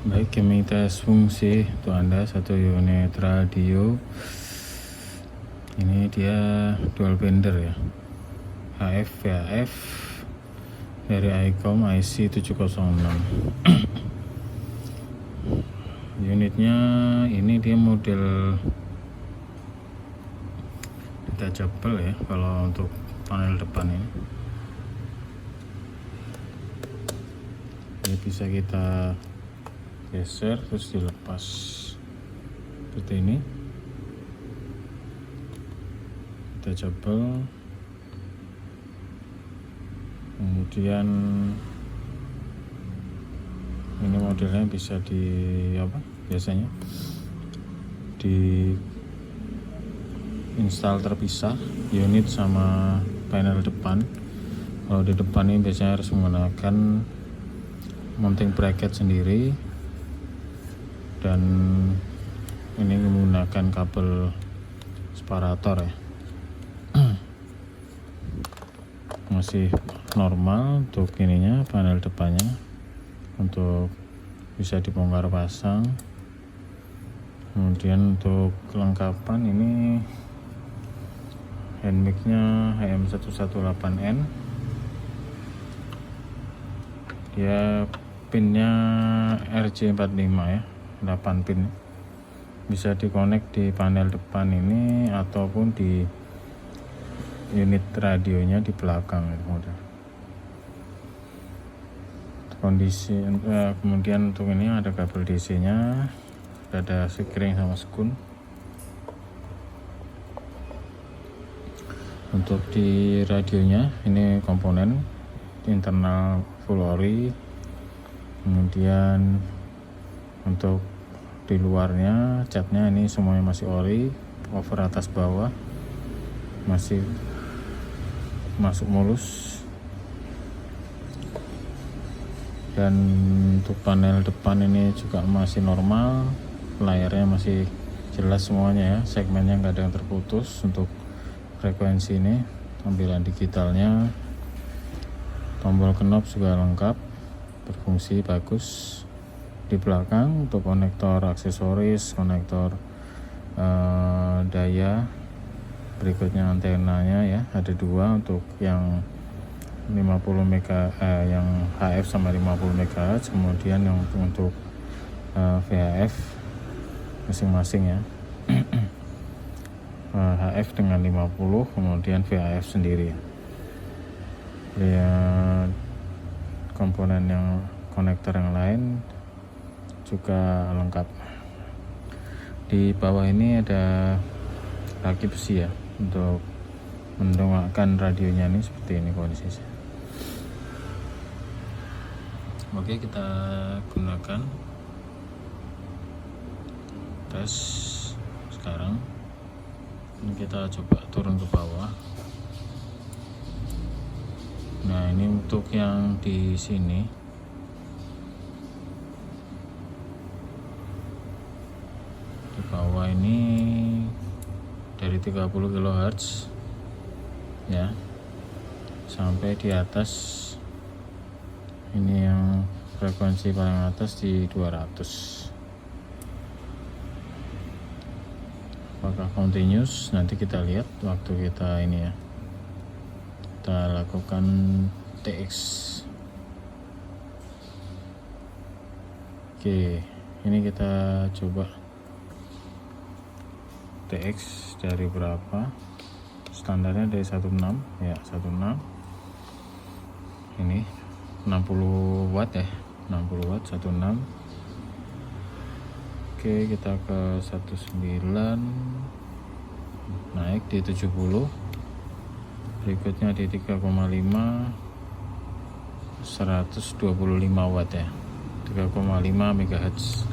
Baik, kami tes fungsi untuk Anda satu unit radio. Ini dia dual bender ya, HF VHF dari ICOM IC 706. Unitnya ini dia model detachable ya, kalau untuk panel depan ini bisa kita geser terus dilepas seperti ini, detachable. Kemudian ini modelnya bisa biasanya di install terpisah unit sama panel depan. Kalau di depan ini biasanya harus menggunakan mounting bracket sendiri, dan ini menggunakan kabel separator ya. Masih normal untuk ininya, panel depannya untuk bisa dibongkar pasang. Kemudian untuk kelengkapan ini handmic-nya HM118N, dia pinnya RJ45 ya, 8 pin. Bisa dikonek di panel depan ini ataupun di unit radionya di belakang itu. Kondisi kemudian untuk ini ada kabel DC nya, ada sekring sama sekun. Untuk di radionya ini komponen internal full ori. Kemudian untuk di luarnya catnya ini semuanya masih ori, cover atas bawah masih masuk mulus. Dan untuk panel depan ini juga masih normal, layarnya masih jelas semuanya ya, segmennya nggak ada yang terputus. Untuk frekuensi ini tampilan digitalnya, tombol knob juga lengkap, berfungsi bagus. Di belakang untuk konektor aksesoris, konektor daya, berikutnya antenanya ya, ada dua, untuk yang 50 mega yang HF sama 50 MHz, kemudian yang untuk VHF masing-masing ya. HF dengan 50, kemudian VHF sendiri ya. Komponen yang konektor yang lain juga lengkap. Di bawah ini ada raki besi ya, untuk mendongakkan radionya ini seperti ini kondisinya. Oke, kita gunakan tes sekarang. Ini kita coba turun ke bawah. Nah, ini untuk yang di sini di bawah ini dari 30 kHz ya sampai di atas ini, yang frekuensi paling atas di 200. Apakah continuous? Nanti kita lihat waktu kita ini ya, kita lakukan TX. Oke, ini kita coba TX dari berapa, standarnya dari 16 ya, 16 ini 60 watt ya, 60 watt 16. Oke, kita ke 19, naik di 70, berikutnya di 3,5, 125 watt ya, 3,5 MHz.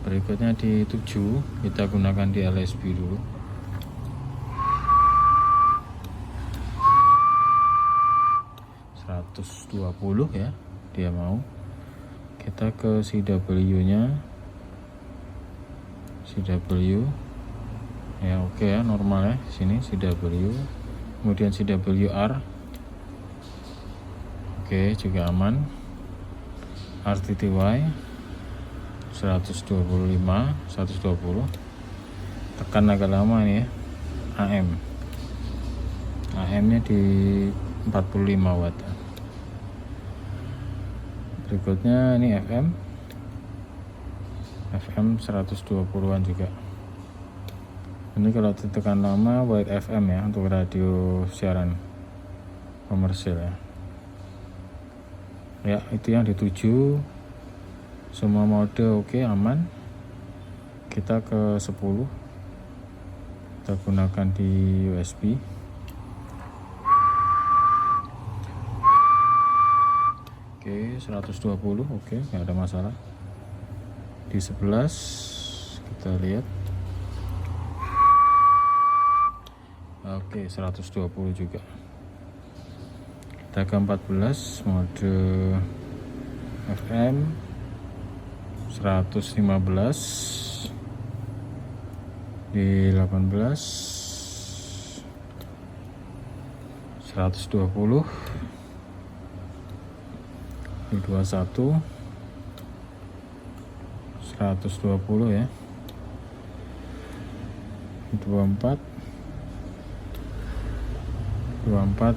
Berikutnya di 7, kita gunakan di LSB dulu. ya dia mau. Kita ke CW nya, CW ya, oke ya, normal ya sini CW. Kemudian CWR oke, juga aman. RTTY 125 120, tekan agak lama ini ya. AM nya di 45 watt. Berikutnya ini FM 120-an juga. Ini kalau ditekan lama wide FM ya, untuk radio siaran komersil ya. Ya, itu yang dituju. Semua mode oke, aman. Kita ke 10. Kita gunakan di USB. Oke, 120, oke, nggak ada masalah. Di 11 kita lihat. Oke, 120 juga. Kita ke 14, mode FM 115. Di 18 120. Di 21 120 ya. Di 24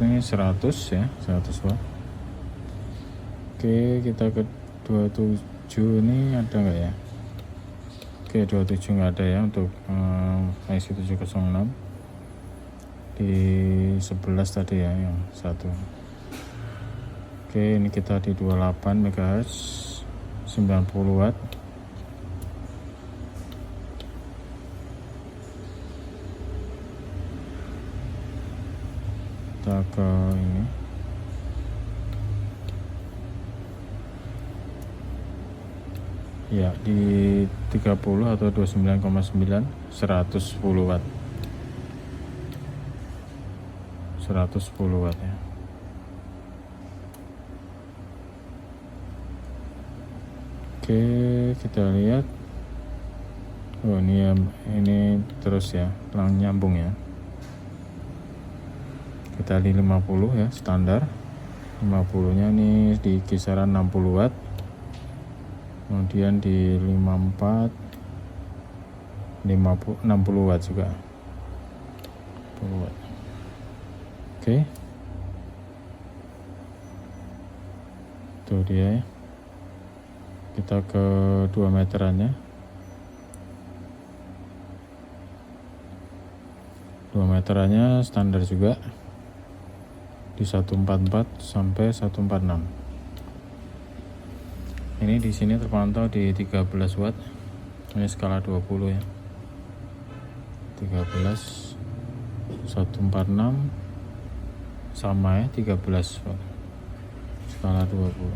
ini 100 ya, 100 watt. Oke, kita ke 27 ini ada nggak ya? Oke, 27 nggak ada ya untuk IC 706. Di 11 tadi ya, yang satu. Oke, ini kita di 28 MHz 90 watt. Kita ke ini. Ya, di 30 atau 29,9 110 watt. 110 watt ya. Oke, kita lihat. Oh, ini terus ya, nyambung ya. Kita di 50 ya, standar. 50-nya ini di kisaran 60 watt. Kemudian di 54 60 watt juga. 60 watt. Oke. Itu dia ya. Kita ke 2 meterannya. 2 meterannya standar juga. Di 144 sampai 146. Ini di sini terpantau di 13 watt. Ini skala 20 ya. 13 146 sama ya, 13 watt. Skala 20.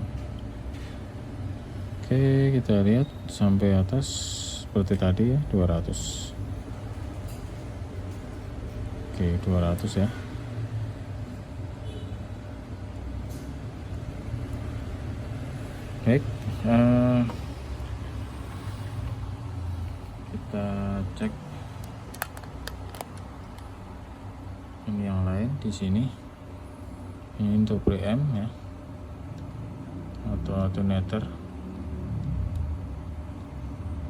Oke, kita lihat sampai atas seperti tadi ya, 200. Oke, 200 ya. Baik, kita cek ini yang lain di sini. Ini untuk preamp ya, atau alternator.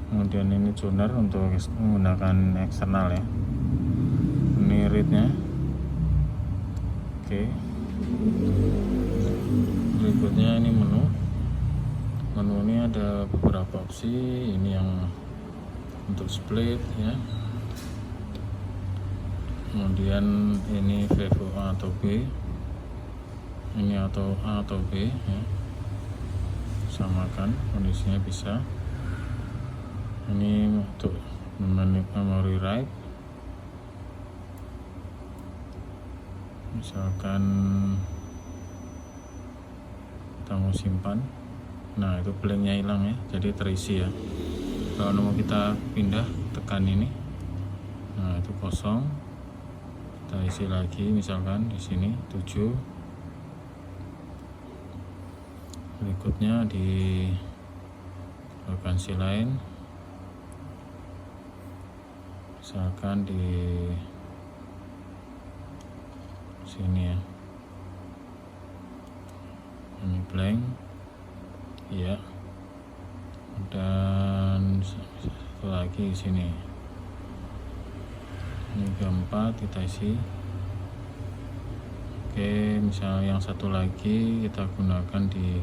Kemudian ini tuner untuk menggunakan eksternal ya. Ini readnya. Oke. Berikutnya ini menu. Menu ini ada beberapa opsi. Ini yang untuk split ya. Kemudian ini VVA atau B. Ini atau A atau B ya. Samakan kondisinya bisa. Ini untuk memory write. Misalkan kita mau simpan. Nah, itu blanknya hilang ya, jadi terisi ya. Kalau mau kita pindah, tekan ini. Nah, itu kosong. Kita isi lagi, misalkan di sini 7. Berikutnya di frekuensi lain, misalkan di sini ya. Ini blank. Ya. dan satu lagi di sini. Ini 4 kita isi. Oke, misalnya yang satu lagi kita gunakan di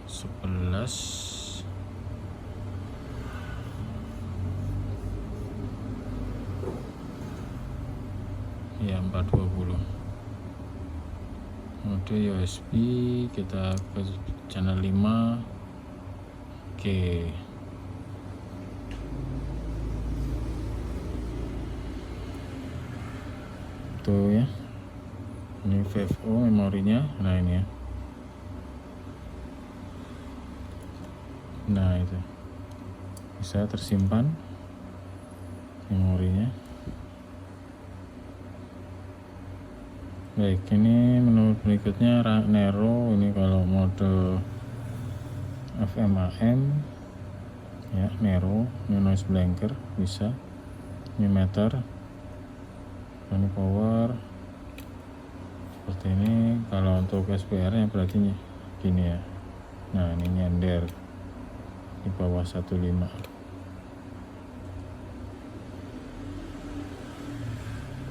11. Ya, 420. Mode USB kita ke channel 5. Oke. Tuh ya. Ini VFO memorinya. Nah, ini ya. Nah, itu. Bisa tersimpan memorinya. Baik, ini menu berikutnya Nero. Ini kalau mode FM/AM ya, Nero. Ini noise blanker bisa. Ini meter, ini power seperti ini. Kalau untuk SPR nya berarti gini ya. Nah, ini nyender di bawah 15.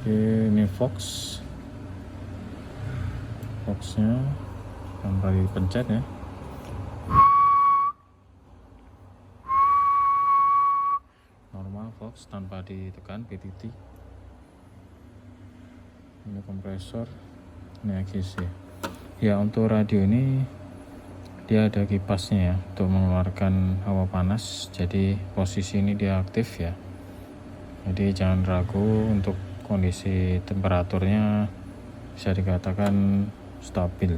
Oke, ini Foxnya tanpa dipencet ya. Normal Fox tanpa ditekan PTT. Ini kompresor, ini AGC. Ya, untuk radio ini dia ada kipasnya ya untuk mengeluarkan hawa panas. Jadi posisi ini dia aktif ya. Jadi jangan ragu, untuk kondisi temperaturnya bisa dikatakan stabil.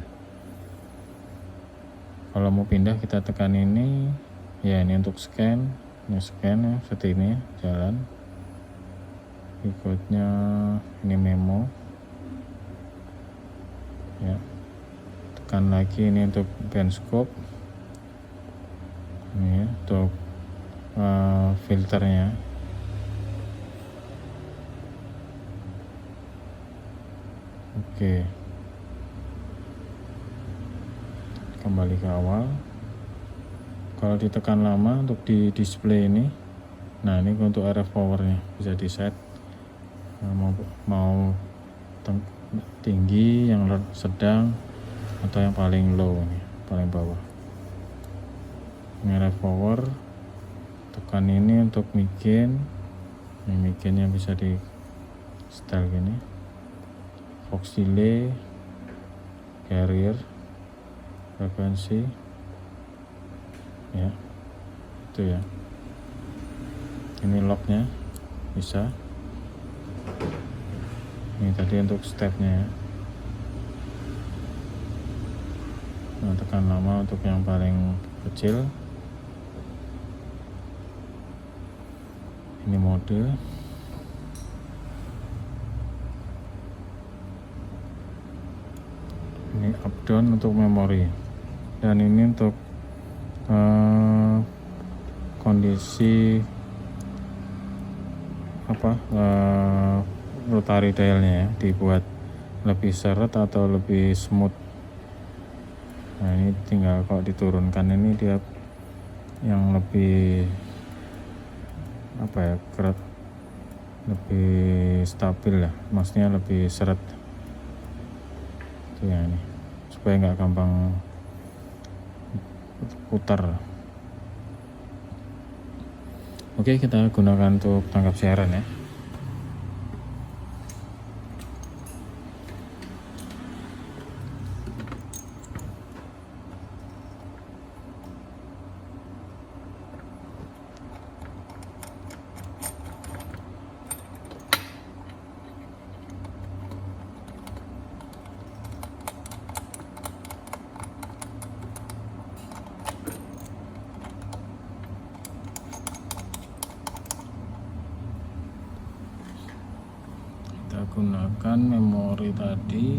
Kalau mau pindah kita tekan ini ya, ini untuk scan. Ini scan ya, seperti ini jalan. Berikutnya ini memo ya, tekan lagi ini untuk band scope. Ini ya, untuk filternya. Oke, kembali ke awal. Kalau ditekan lama untuk di display ini, nah ini untuk RF powernya bisa di set mau tinggi, yang sedang, atau yang paling low, ini paling bawah. Ini RF power. Tekan ini untuk mic-in. Ini mic-innya bisa di setel gini. Fox delay, carrier, frekuensi ya, itu ya. Ini locknya bisa. Ini tadi untuk stepnya ya. Nah, tekan lama untuk yang paling kecil. Ini mode. Ini up down untuk memori, dan ini untuk kondisi rotary dialnya ya, dibuat lebih seret atau lebih smooth. Nah, ini tinggal kalau diturunkan ini dia yang lebih lebih stabil ya, maksudnya lebih seret itu ya, ini supaya nggak gampang putar. Oke, kita gunakan untuk tangkap siaran ya. Kita gunakan memori tadi.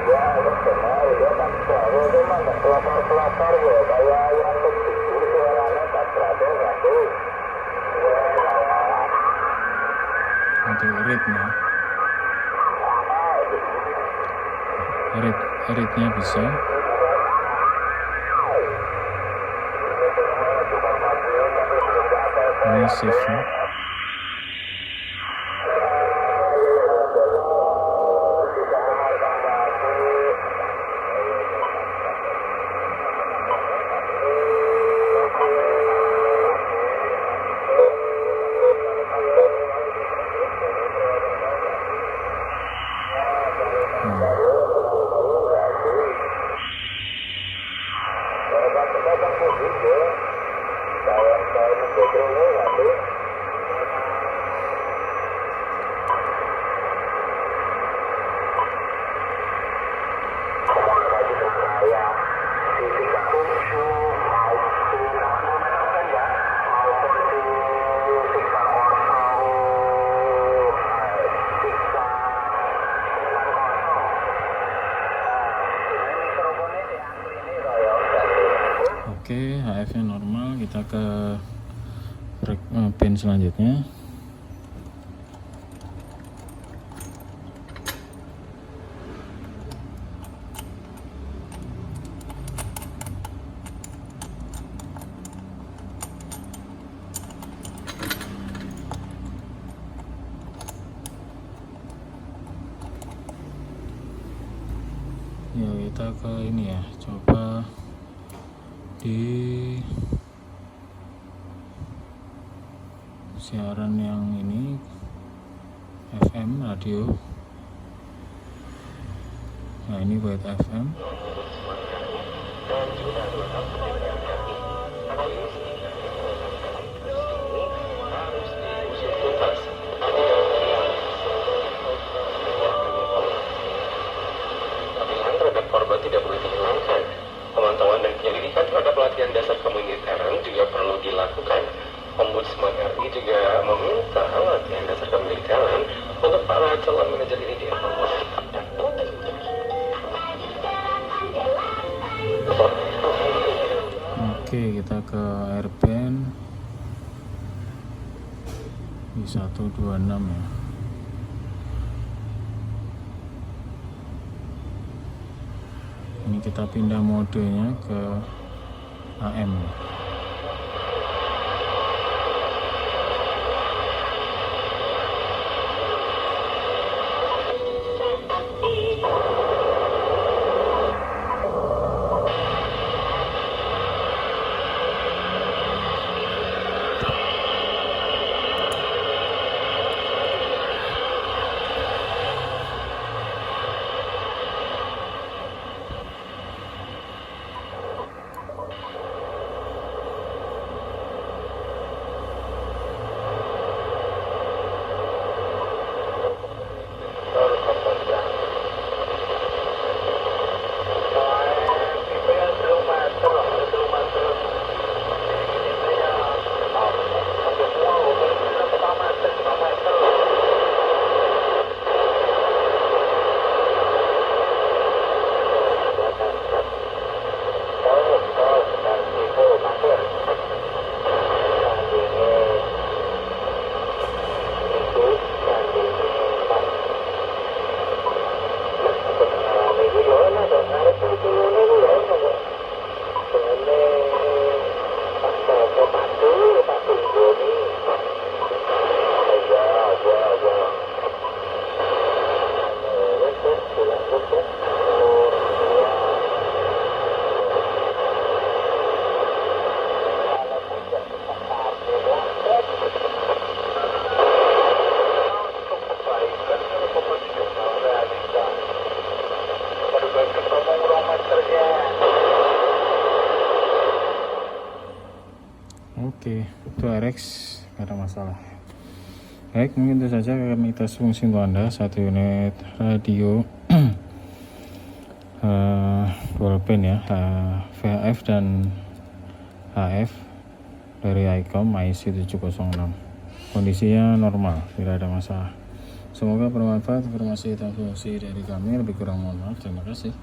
Ya, Untuk readnya bisa. Ini shiftnya. Oke, HF nya normal. Kita ke pin selanjutnya. Ya, kita ke ini ya, coba di siaran yang ini FM radio. Nah, ini buat FM. Korban tidak boleh dihilangkan. Pemantauan dan penyelidikan terhadap pelatihan dasar kemiliteran juga perlu dilakukan. Ombudsman RI juga meminta latihan dasar kemiliteran untuk para calon manajer ini dievaluasi. Oke, kita ke AirBand di 126 ya. Ini kita pindah modenya ke AM. Oke, itu RX gak ada masalah. Baik, mungkin itu saja kami tes fungsi untuk Anda. 1 unit radio dual pin ya, VHF dan HF dari ICOM IC706. Kondisinya normal, tidak ada masalah. Semoga bermanfaat informasi dan fungsi dari kami. Lebih kurang mohon maaf. Terima kasih.